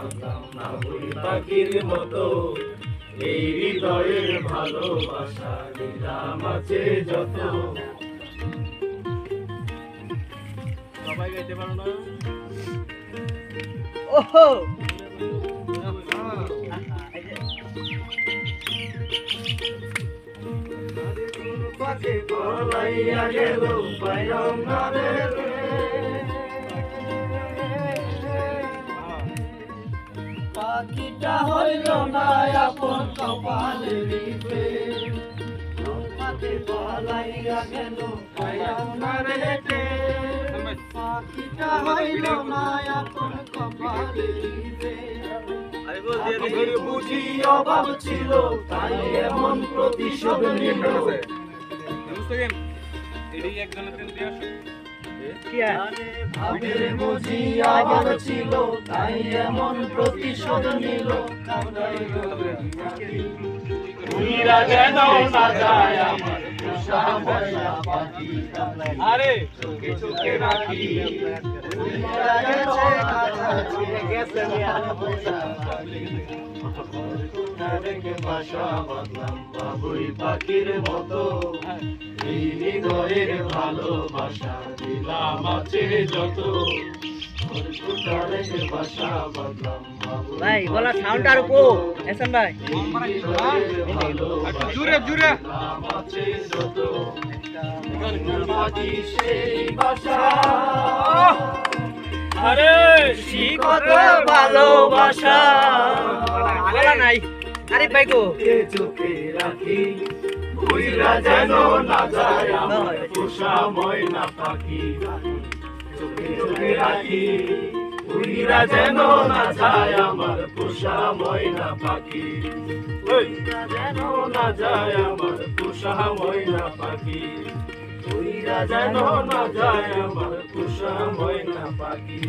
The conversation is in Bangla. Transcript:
বাঁধলাম না ওই পাখির মতো এই হৃদয়ের ভালোবাসা নিলাম আছে যত। সবাই গাইতে পারো না? ওহো পাখি পলাইয়া গেল পাইলাম না রে। পাখিটা হইল না আপন কপালে লিপে, পাখি পলাইয়া গেল পাইলাম না রে। পাখিটা হইল না আপন কপালে লিপে, বুঝি অভাব ছিল তাই এমন প্রতিশোধ নিল। ভাবের বুঝি অভাব ছিল তাই এমন প্রতিশোধ নিল। উইরা যেন না যায় আমার পোষা ময়না পাখি, আরে চোখে চোখে রাখি। উইরা গেছে কাছে গেছে রেখে বাসা বাঁধলাম বাবুই পাখির মতো এই হৃদয়ের ভালোবাসা দিলাম আছে যত। রেখে বাসা বাঁধলাম ভাই গলা সাউন্ড আর কো এসন ভাই জুরে জুরে আছে যত। সেই বাসা আরে শিকত ভালোবাসা গলা নাই আরে ভাই গো চোখে রাখি। উইরা যেন না যায় আমার পোষা ময়না পাখি, চোখে চোখে রাখি। উইরা যেন না যায় আমার পোষা ময়না পাখি, উইরা যেন না যায় আমার পোষা ময়না পাখি, উইরা যেন না যায় আমার পোষা ময়না পাখি।